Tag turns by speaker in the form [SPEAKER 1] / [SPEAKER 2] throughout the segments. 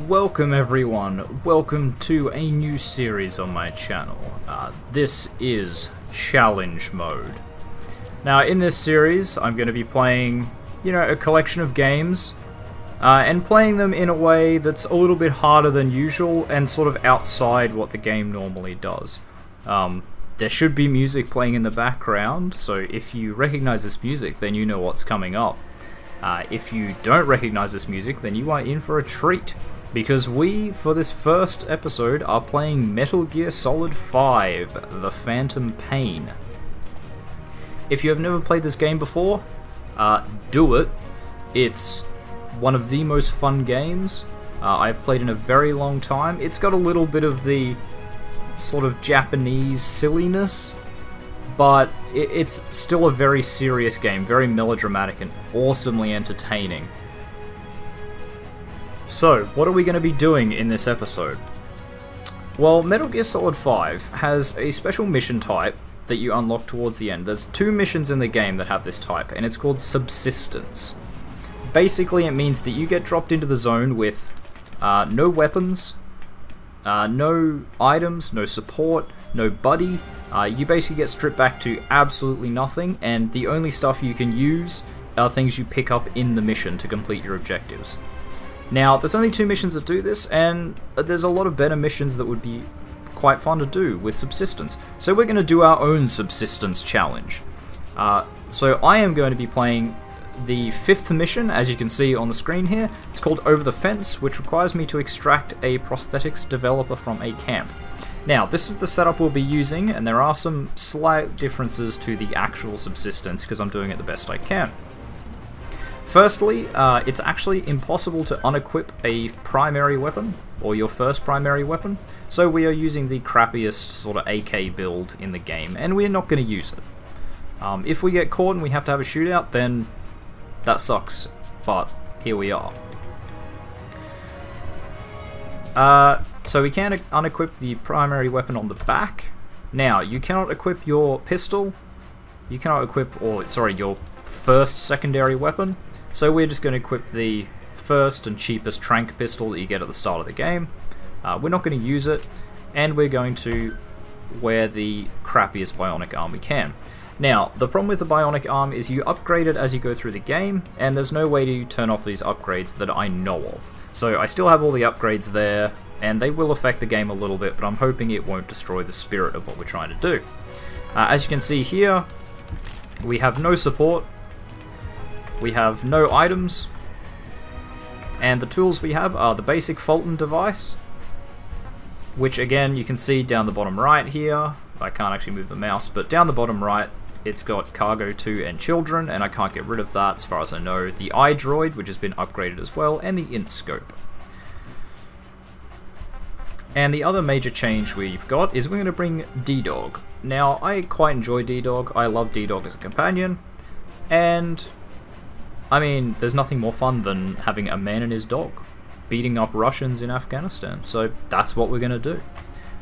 [SPEAKER 1] Welcome everyone, welcome to a new series on my channel. This is Challenge Mode. Now in this series I'm going to be playing, a collection of games, and playing them in a way that's a little bit harder than usual and sort of outside what the game normally does. There should be music playing in the background, so if you recognize this music then you know what's coming up. If you don't recognize this music then you are in for a treat. Because we, for this first episode, are playing Metal Gear Solid 5, The Phantom Pain. If you have never played this game before, do it. It's one of the most fun games I've played in a very long time. It's got a little bit of the sort of Japanese silliness, but it's still a very serious game, very melodramatic and awesomely entertaining. So, what are we going to be doing in this episode? Well, Metal Gear Solid 5 has a special mission type that you unlock towards the end. There's two missions in the game that have this type, and it's called Subsistence. Basically, it means that you get dropped into the zone with no weapons, no items, no support, no buddy. You basically get stripped back to absolutely nothing, and the only stuff you can use are things you pick up in the mission to complete your objectives. Now, there's only two missions that do this, and there's a lot of better missions that would be quite fun to do with Subsistence. So we're going to do our own Subsistence challenge. So I am going to be playing the fifth mission, as you can see on the screen here. It's called Over the Fence, which requires me to extract a prosthetics developer from a camp. Now, this is the setup we'll be using, and there are some slight differences to the actual Subsistence, because I'm doing it the best I can. Firstly, it's actually impossible to unequip a primary weapon, or your first primary weapon, so we are using the crappiest sort of AK build in the game, and we're not going to use it. If we get caught and we have to have a shootout, then that sucks, but here we are. So we can unequip the primary weapon on the back. Now, you cannot equip your pistol, you cannot equip, your first secondary weapon. So we're just going to equip the first and cheapest trank pistol that you get at the start of the game. We're not going to use it, and we're going to wear the crappiest bionic arm we can. Now, the problem with the bionic arm is you upgrade it as you go through the game, and there's no way to turn off these upgrades that I know of. So I still have all the upgrades there, and they will affect the game a little bit, but I'm hoping it won't destroy the spirit of what we're trying to do. As you can see here, we have no support. We have no items, and the tools we have are the basic Fulton device, which again you can see down the bottom right here. I can't actually move the mouse, but down the bottom right it's got Cargo 2 and Children, and I can't get rid of that as far as I know. The iDroid, which has been upgraded as well, and the IntScope. And the other major change we've got is we're going to bring D-Dog. Now, I quite enjoy D-Dog. I love D-Dog as a companion, and I mean, there's nothing more fun than having a man and his dog beating up Russians in Afghanistan, so that's what we're going to do.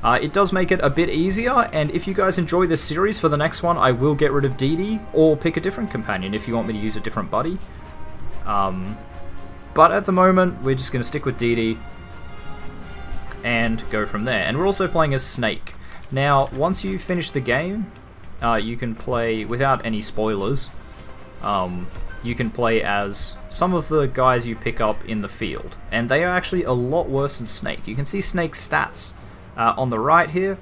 [SPEAKER 1] It does make it a bit easier, and if you guys enjoy this series, for the next one I will get rid of Dee Dee, or pick a different companion if you want me to use a different buddy. But at the moment, we're just going to stick with Dee Dee and go from there. And we're also playing as Snake. Now, once you finish the game, you can play, without any spoilers, you can play as some of the guys you pick up in the field, and they are actually a lot worse than Snake. You can see Snake's stats on the right here,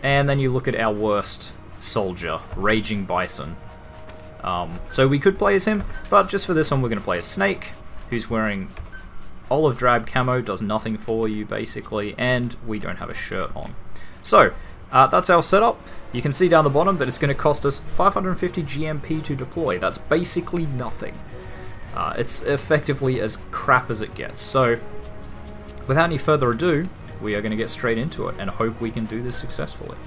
[SPEAKER 1] and then you look at our worst soldier, Raging Bison. So we could play as him, but just for this one we're going to play as Snake, who's wearing olive drab camo, does nothing for you basically, and we don't have a shirt on. So, that's our setup. You can see down the bottom that it's going to cost us 550 GMP to deploy. That's basically nothing. It's effectively as crap as it gets. So, without any further ado, we are going to get straight into it and hope we can do this successfully.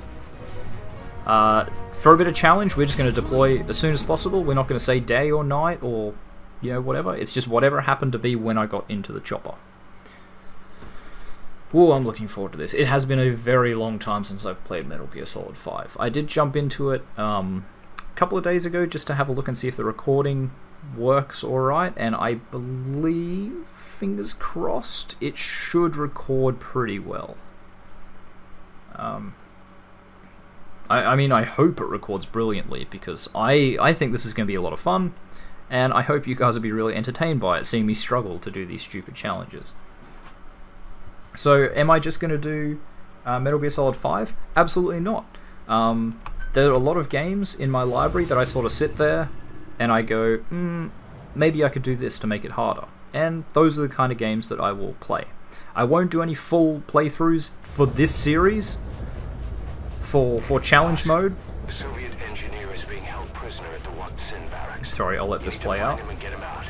[SPEAKER 1] For a bit of challenge, we're just going to deploy as soon as possible. We're not going to say day or night or, whatever. It's just whatever happened to be when I got into the chopper. Whoa, I'm looking forward to this. It has been a very long time since I've played Metal Gear Solid 5. I did jump into it a couple of days ago just to have a look and see if the recording works alright, and I believe fingers crossed, it should record pretty well. I mean, I hope it records brilliantly, because I think this is going to be a lot of fun, and I hope you guys will be really entertained by it, seeing me struggle to do these stupid challenges. So, am I just going to do Metal Gear Solid 5? Absolutely not. There are a lot of games in my library that I sort of sit there, and I go, maybe I could do this to make it harder. And those are the kind of games that I will play. I won't do any full playthroughs for this series, for challenge mode.
[SPEAKER 2] The Soviet engineer is being held prisoner at the Watson barracks.
[SPEAKER 1] Sorry, I'll let this play out.
[SPEAKER 2] Him and get him out.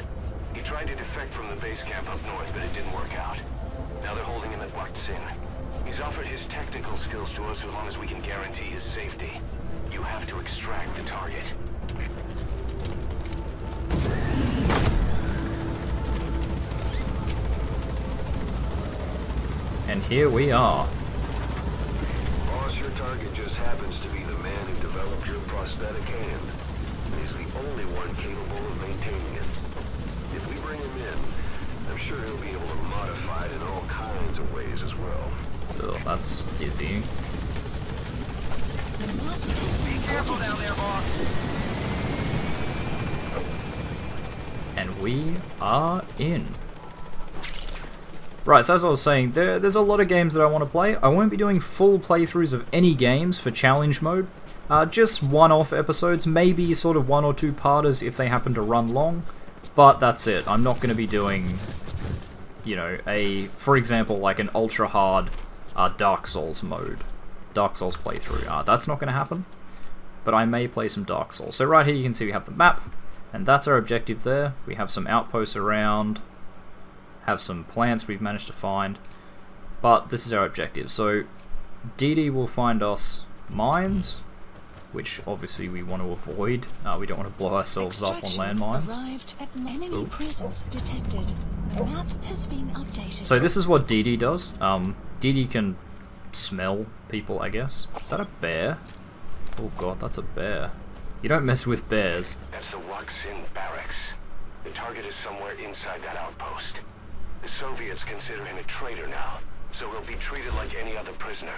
[SPEAKER 2] He tried to defect from the base camp up north, but it didn't work out. Now they're holding him at Watson. He's offered his technical skills to us as long as we can guarantee his safety. You have to extract the target.
[SPEAKER 1] And here we are.
[SPEAKER 2] Boss, your target just happens to be the man who developed your prosthetic hand. He's the only one capable of maintaining it. If we bring him in, I'm sure he'll be able to modify it in all kinds of ways as well.
[SPEAKER 1] Ugh, that's dizzying.
[SPEAKER 2] Be careful down there, boss.
[SPEAKER 1] And we are in. Right, so as I was saying, there's a lot of games that I want to play. I won't be doing full playthroughs of any games for challenge mode. Just one-off episodes, maybe sort of 1 or 2 parters if they happen to run long. But that's it. I'm not going to be doing, you know, for example, like an ultra-hard Dark Souls mode. Dark Souls playthrough. That's not going to happen. But I may play some Dark Souls. So right here you can see we have the map. And that's our objective there. We have some outposts around. Have some plants we've managed to find. But this is our objective. So DD will find us mines, which obviously we want to avoid. We don't want to blow ourselves up on landmines. So this is what DD does. DD can smell people, I guess. Is that a bear? Oh god, that's a bear. You don't mess with bears.
[SPEAKER 2] That's the Waksin barracks. The target is somewhere inside that outpost. The Soviets consider him a traitor now, so he'll be treated like any other prisoner.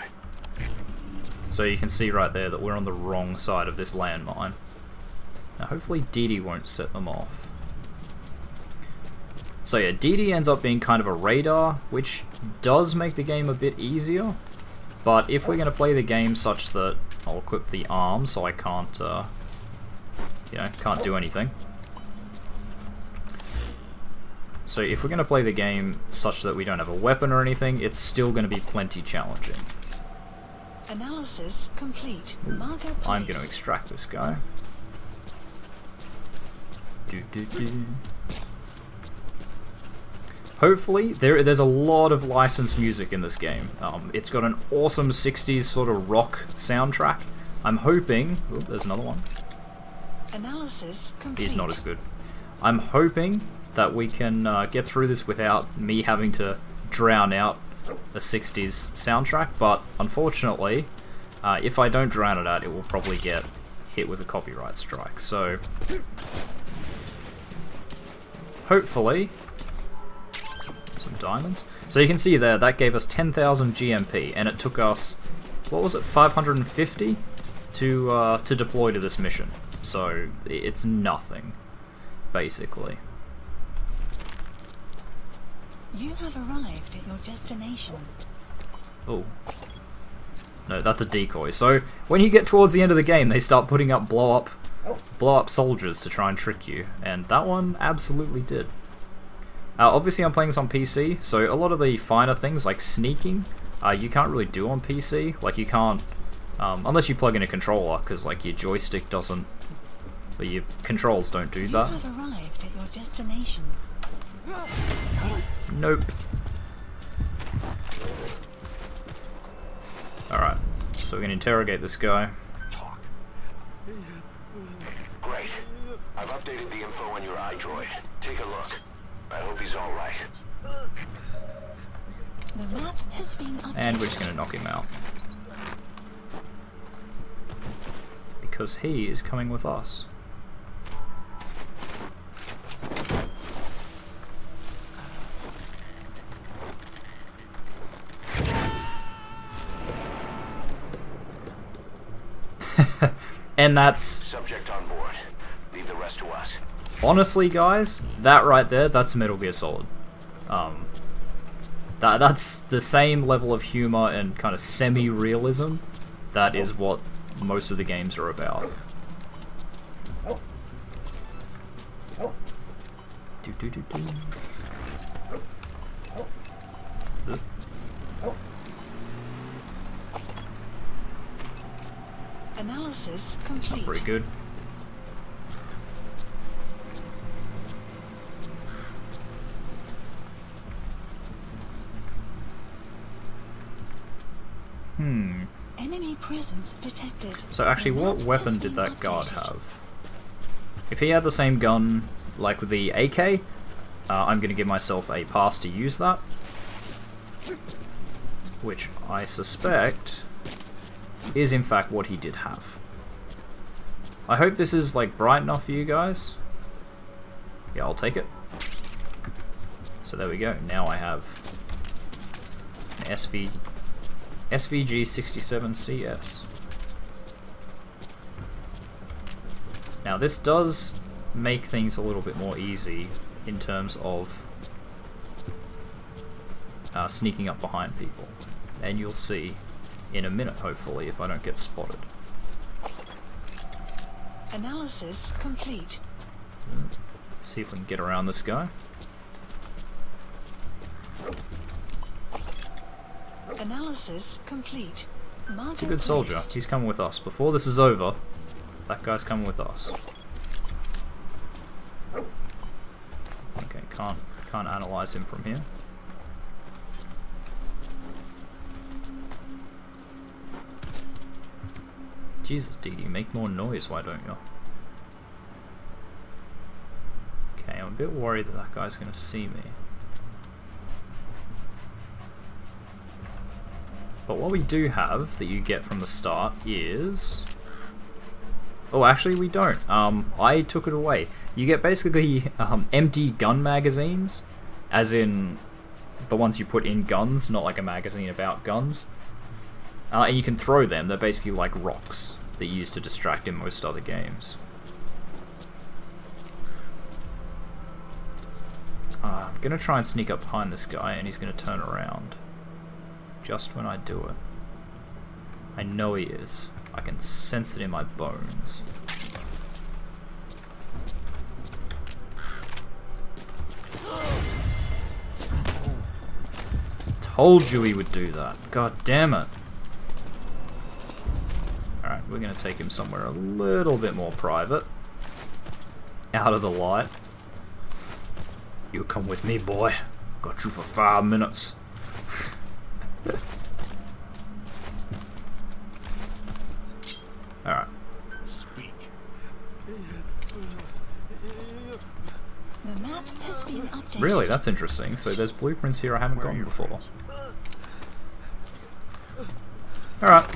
[SPEAKER 1] So you can see right there that we're on the wrong side of this landmine. Now hopefully DD won't set them off. So yeah, DD ends up being kind of a radar, which does make the game a bit easier. But if we're going to play the game such that I'll equip the arm so I can't, you know, can't do anything. So if we're going to play the game such that we don't have a weapon or anything, it's still going to be plenty challenging.
[SPEAKER 3] Analysis complete.
[SPEAKER 1] I'm going to extract this guy. Hopefully, there's a lot of licensed music in this game. It's got an awesome 60s sort of rock soundtrack. I'm hoping... Oh, there's another one.
[SPEAKER 3] Analysis complete.
[SPEAKER 1] He's not as good. I'm hoping that we can get through this without me having to drown out a 60s soundtrack, but unfortunately, if I don't drown it out, it will probably get hit with a copyright strike. So, hopefully, some diamonds. So you can see there, that gave us 10,000 GMP, and it took us, what was it, 550 to deploy to this mission. So it's nothing, basically.
[SPEAKER 3] You have arrived at your destination.
[SPEAKER 1] Oh. No, that's a decoy. So when you get towards the end of the game, they start putting up blow up soldiers to try and trick you, and that one absolutely did. Obviously I'm playing this on PC, so a lot of the finer things like sneaking, you can't really do on PC. Like you can't, unless you plug in a controller, because like your joystick doesn't, or your controls don't do that.
[SPEAKER 3] You have arrived at your destination.
[SPEAKER 1] Nope. Alright, so we're going to interrogate this guy.
[SPEAKER 2] Great. I've updated the info on your iDroid. Take a look. I hope he's alright.
[SPEAKER 3] The map has been updated.
[SPEAKER 1] And we're just going to knock him out. Because he is coming with us. And that's...
[SPEAKER 2] Subject on board. Leave the rest to us.
[SPEAKER 1] Honestly, guys, that right there, that's Metal Gear Solid. That's the same level of humor and kind of semi-realism. That is what most of the games are about.
[SPEAKER 3] Analysis
[SPEAKER 1] It's
[SPEAKER 3] complete.
[SPEAKER 1] pretty good.
[SPEAKER 3] Enemy presence detected.
[SPEAKER 1] So actually, what
[SPEAKER 3] Map
[SPEAKER 1] weapon
[SPEAKER 3] has
[SPEAKER 1] did
[SPEAKER 3] been
[SPEAKER 1] that guard
[SPEAKER 3] updated.
[SPEAKER 1] have? If he had the same gun, like with the AK, I'm going to give myself a pass to use that. Which I suspect is in fact what he did have. I hope this is like bright enough for you guys. Yeah, I'll take it. So there we go. Now I have an SVG67CS. Now this does make things a little bit more easy in terms of sneaking up behind people. And you'll see in a minute, hopefully, if I don't get spotted.
[SPEAKER 3] Analysis complete.
[SPEAKER 1] Let's see if we can get around this guy.
[SPEAKER 3] Analysis complete.
[SPEAKER 1] He's a good soldier. He's coming with us. Before this is over, that guy's coming with us. Okay, can't analyze him from here. Jesus, DD, make more noise, why don't you? Okay, I'm a bit worried that that guy's gonna see me. But what we do have that you get from the start is... Oh, actually we don't. I took it away. You get basically empty gun magazines, as in the ones you put in guns, not like a magazine about guns. And you can throw them. They're basically like rocks that you use to distract in most other games. I'm gonna try and sneak up behind this guy, and he's gonna turn around. Just when I do it. I know he is. I can sense it in my bones. Told you he would do that. God damn it. Alright, we're gonna take him somewhere a little bit more private. Out of the light. You come with me, boy. Got you for 5 minutes. Alright.
[SPEAKER 3] The map has been updated.
[SPEAKER 1] Really, that's interesting. So there's blueprints here I haven't gotten before. Alright.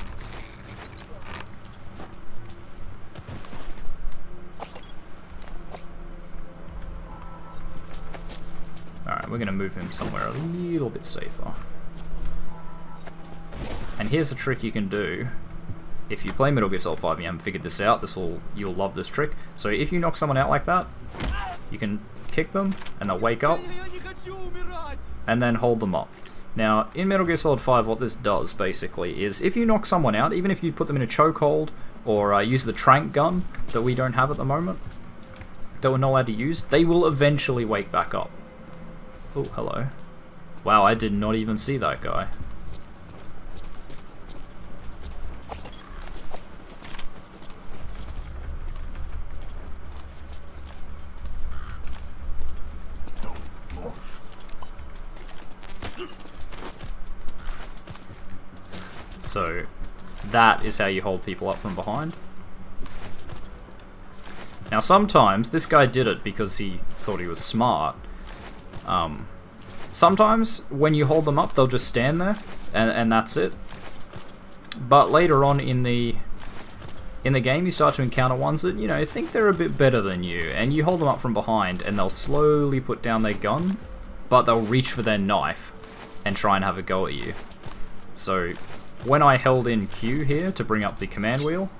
[SPEAKER 1] Alright, we're going to move him somewhere a little bit safer. And here's a trick you can do. If you play Metal Gear Solid 5 and you haven't figured this out, you'll love this trick. So if you knock someone out like that, you can kick them and they'll wake up and then hold them up. Now, in Metal Gear Solid 5, what this does basically is if you knock someone out, even if you put them in a chokehold or use the trank gun that we don't have at the moment, that we're not allowed to use, they will eventually wake back up. Oh, hello. Wow, I did not even see that guy. So, that is how you hold people up from behind. Now sometimes, this guy did it because he thought he was smart. Sometimes, when you hold them up, they'll just stand there, and that's it. But later on in the game, you start to encounter ones that, you know, think they're a bit better than you, and you hold them up from behind, and they'll slowly put down their gun, but they'll reach for their knife and try and have a go at you. So, when I held in Q here to bring up the command wheel,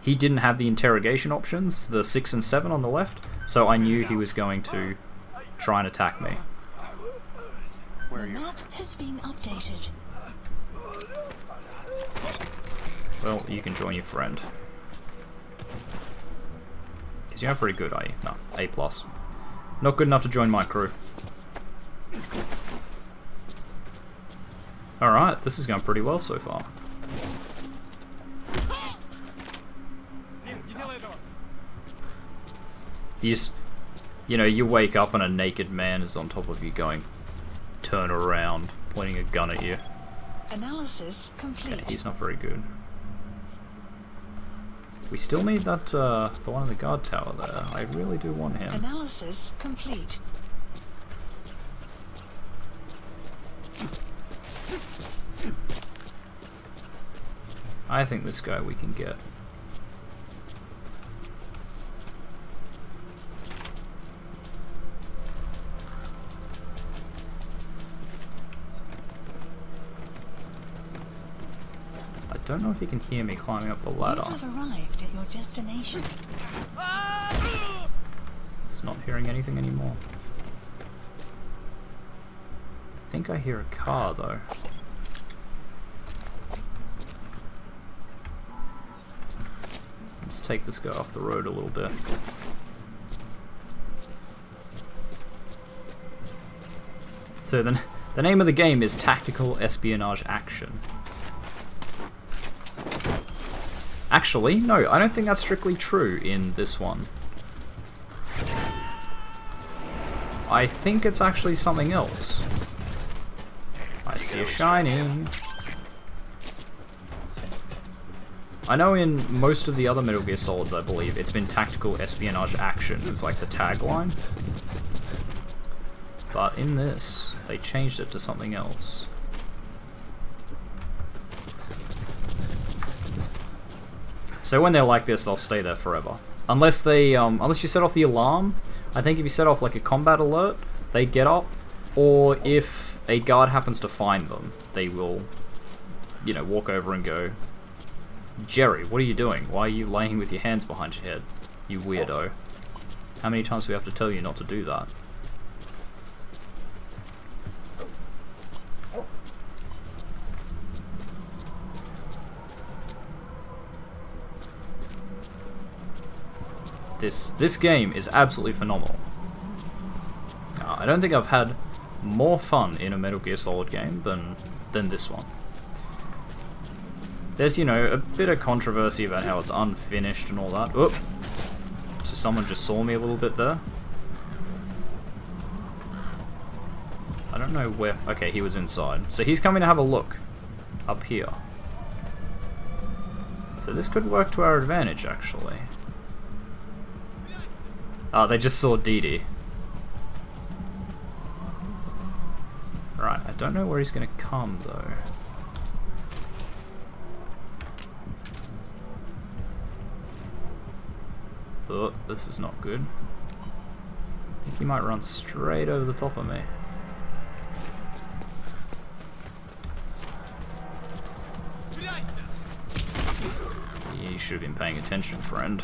[SPEAKER 1] he didn't have the interrogation options, the 6 and 7 on the left, so I knew he was going to try and attack me.
[SPEAKER 3] The map has been updated.
[SPEAKER 1] Well, you can join your friend. Because you're not pretty good, are you? No, A+. Not good enough to join my crew. Alright, this is going pretty well so far. You wake up and a naked man is on top of you going, turn around, pointing a gun at you.
[SPEAKER 3] Analysis complete.
[SPEAKER 1] Yeah, he's not very good. We still need that, the one in the guard tower there. I really do want him.
[SPEAKER 3] Analysis complete.
[SPEAKER 1] I think this guy we can get. I don't know if he can hear me climbing up the ladder.
[SPEAKER 3] You have arrived at your destination.
[SPEAKER 1] It's not hearing anything anymore. I think I hear a car though. Let's take this guy off the road a little bit. So the name of the game is Tactical Espionage Action. Actually, no, I don't think that's strictly true in this one. I think it's actually something else. I see a shiny. I know in most of the other Metal Gear Solids, I believe, it's been Tactical Espionage Action. It's like the tagline. But in this, they changed it to something else. So when they're like this, they'll stay there forever. Unless they, unless you set off the alarm. I think if you set off like a combat alert, they get up. Or if a guard happens to find them, they will, walk over and go, Jerry, what are you doing? Why are you laying with your hands behind your head? You weirdo. How many times do we have to tell you not to do that? This game is absolutely phenomenal. I don't think I've had more fun in a Metal Gear Solid game than this one. There's, a bit of controversy about how it's unfinished and all that. Oop! So someone just saw me a little bit there. I don't know where... Okay, he was inside. So he's coming to have a look. Up here. So this could work to our advantage, actually. Oh, they just saw Dee Dee. Right, I don't know where he's gonna come, though. Oh, this is not good. I think he might run straight over the top of me. You should have been paying attention, friend.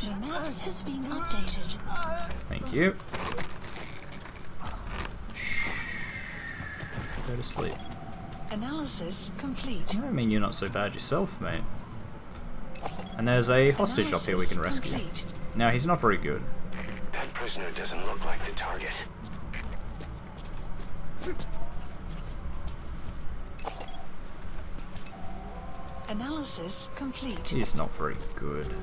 [SPEAKER 3] The map has been updated.
[SPEAKER 1] Thank you. Shh. Go to sleep.
[SPEAKER 3] Analysis complete.
[SPEAKER 1] I mean, you're not so bad yourself, mate. And there's a hostage up here we can rescue.
[SPEAKER 3] Complete.
[SPEAKER 1] Now, he's not very good.
[SPEAKER 2] That prisoner doesn't look like the target.
[SPEAKER 3] Analysis complete.
[SPEAKER 1] He's not very good.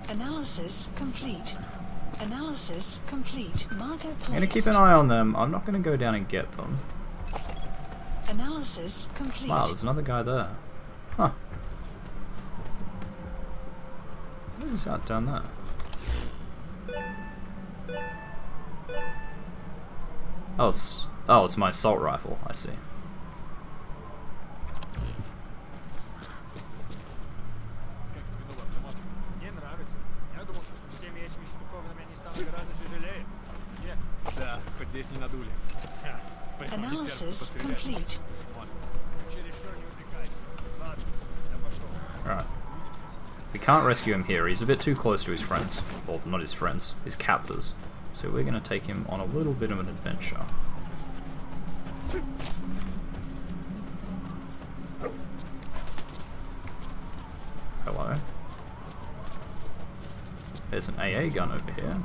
[SPEAKER 3] Analysis complete. Analysis complete. Marker placed.
[SPEAKER 1] I'm gonna keep an eye on them. I'm not gonna go down and get them.
[SPEAKER 3] Analysis complete.
[SPEAKER 1] Wow, there's another guy there. Huh. What is that down there? Oh, it's my assault rifle. I see.
[SPEAKER 4] этими штуковинами они станут гораздо тяжелее. Да, хоть здесь не надули. Прямо не терпится
[SPEAKER 3] Analysis
[SPEAKER 4] пострелять.
[SPEAKER 3] complete.
[SPEAKER 4] Вон. Через что не увлекайся. Ладно, я пошел.
[SPEAKER 1] Alright. We can't rescue him here, he's a bit too close to his friends. Well, not his friends, his captors. So we're going to take him on a little bit of an adventure. Hello. There's an AA gun over here.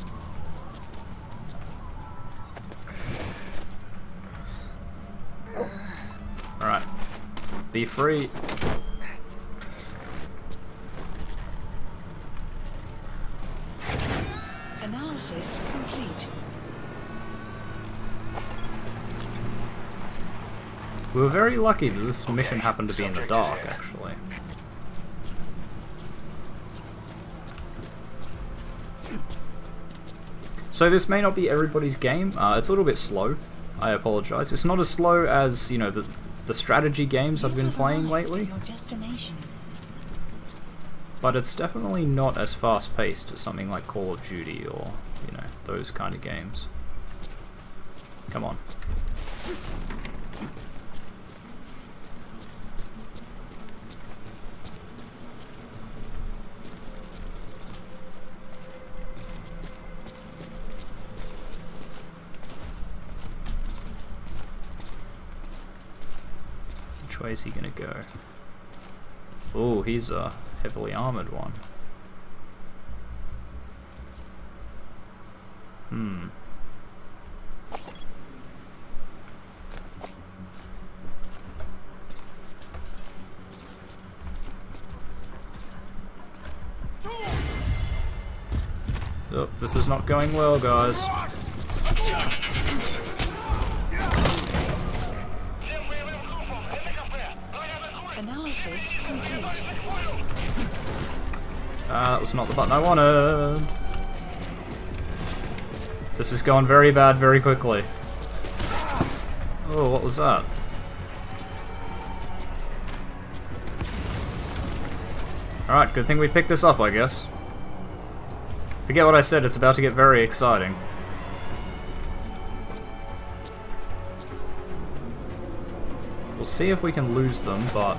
[SPEAKER 1] Alright. Be free.
[SPEAKER 3] Analysis complete.
[SPEAKER 1] We were very lucky that this mission happened to be in the dark, actually. So this may not be everybody's game. It's a little bit slow. I apologize. It's not as slow as, you know, the strategy games I've been playing lately.
[SPEAKER 3] Your destination.
[SPEAKER 1] But it's definitely not as fast-paced as something like Call of Duty or, you know, those kind of games. Come on. Which way is he gonna go? Oh, he's a heavily armored one. Oh, this is not going well, guys.
[SPEAKER 3] Analysis complete.
[SPEAKER 1] That was not the button I wanted. This is going very bad very quickly. Oh, what was that? Alright, good thing we picked this up, I guess. Forget what I said, it's about to get very exciting. We'll see if we can lose them, but...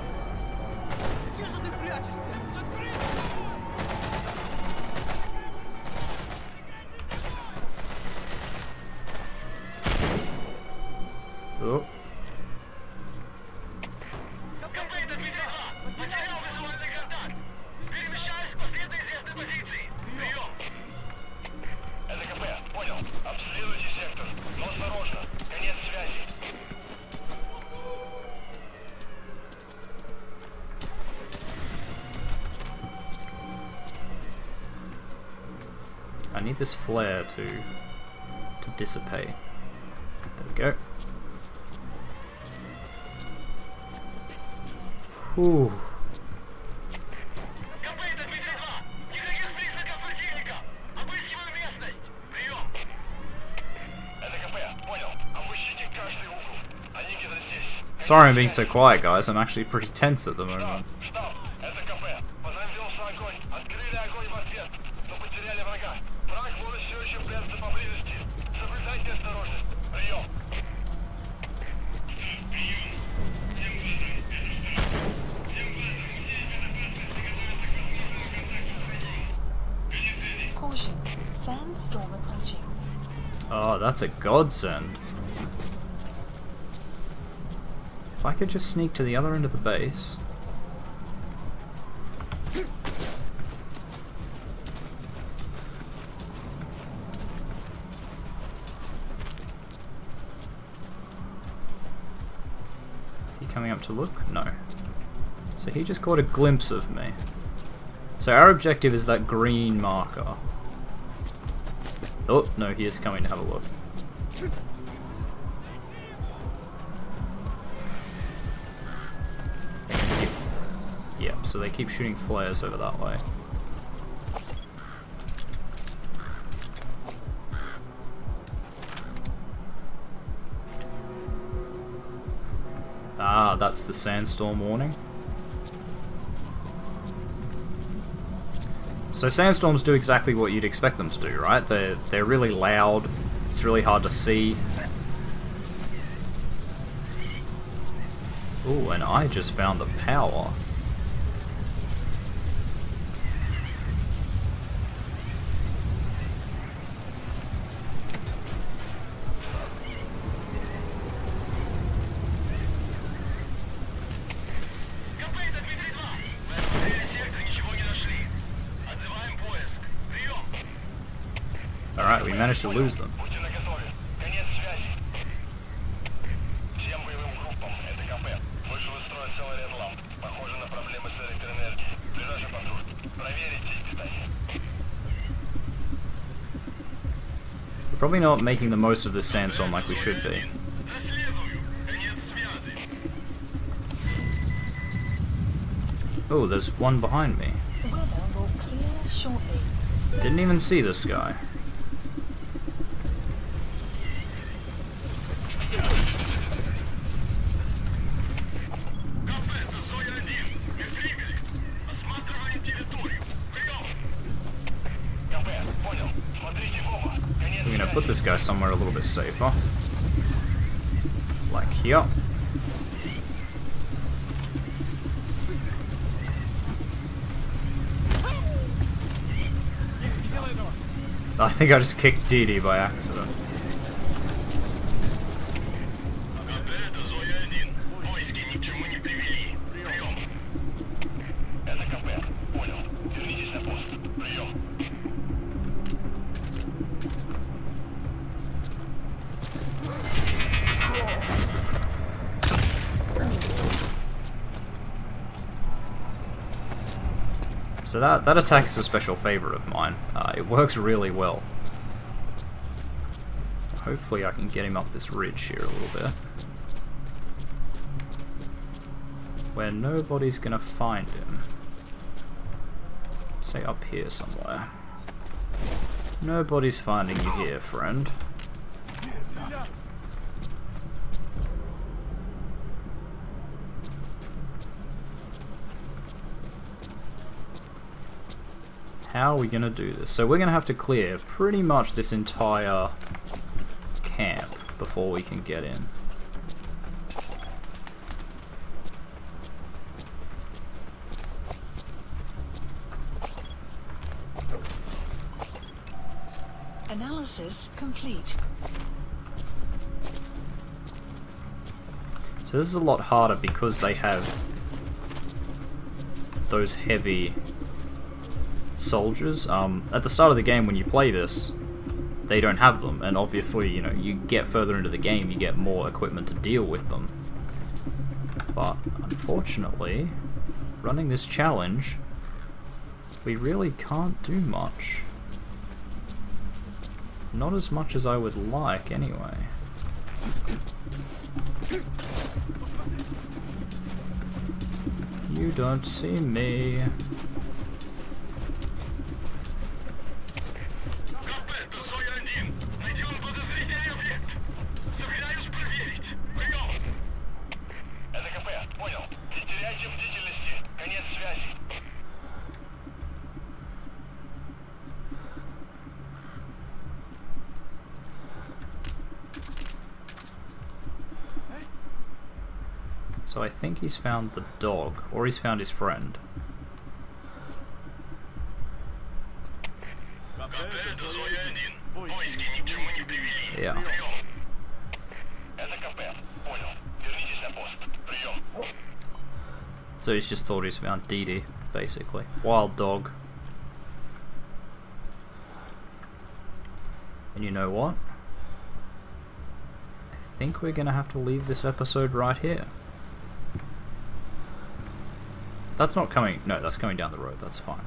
[SPEAKER 1] Oh. I need this flare to dissipate. There we go. Whew. Sorry I'm being so quiet, guys. I'm actually pretty tense at the moment.
[SPEAKER 3] Caution. Sandstorm approaching.
[SPEAKER 1] Oh, that's a godsend. If I could just sneak to the other end of the base. Is he coming up to look? No. So he just caught a glimpse of me. So our objective is that green marker. Oh, no, he is coming to have a look. Yep, so they keep shooting flares over that way. Ah, that's the sandstorm warning. So sandstorms do exactly what you'd expect them to do, right? They're really loud, it's really hard to see. Ooh, and I just found the power. Alright, we managed to lose them. We're probably not making the most of this sandstorm like we should be. Oh, there's one behind me.
[SPEAKER 3] Weather will clear shortly.
[SPEAKER 1] Didn't even see this guy. We're gonna put this guy somewhere a little bit safer. Like here. I think I just kicked Didi by accident. So that attack is a special favourite of mine. It works really well. Hopefully I can get him up this ridge here a little bit. Where nobody's gonna find him. Say up here somewhere. Nobody's finding you here, friend. How are we gonna do this? So we're gonna have to clear pretty much this entire camp before we can get in.
[SPEAKER 3] Analysis complete.
[SPEAKER 1] So this is a lot harder because they have those heavy soldiers. At the start of the game when you play this, they don't have them, and obviously, you know, you get further into the game, you get more equipment to deal with them. But unfortunately, running this challenge, we really can't do much. Not as much as I would like, anyway. You don't see me. So I think he's found the dog, or he's found his friend. Yeah. So he's just thought he's found Didi, basically. Wild dog. And you know what? I think we're gonna have to leave this episode right here. That's not coming... No, that's coming down the road. That's fine.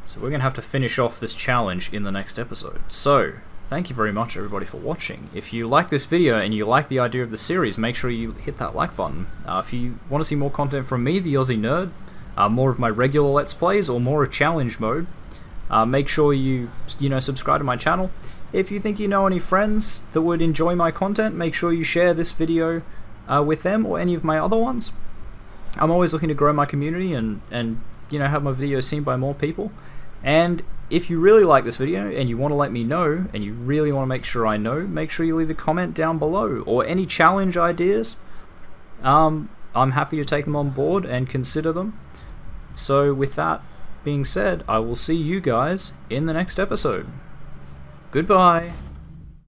[SPEAKER 1] So we're going to have to finish off this challenge in the next episode. So, thank you very much everybody for watching. If you like this video and you like the idea of the series, make sure you hit that like button. If you want to see more content from me, TheOzzieNerd, more of my regular Let's Plays or more of challenge mode, make sure you subscribe to my channel. If you think you know any friends that would enjoy my content, make sure you share this video with them or any of my other ones. I'm always looking to grow my community and have my videos seen by more people. And if you really like this video and you want to let me know, and you really want to make sure I know, make sure you leave a comment down below, or any challenge ideas. I'm happy to take them on board and consider them. So with that being said, I will see you guys in the next episode. Goodbye.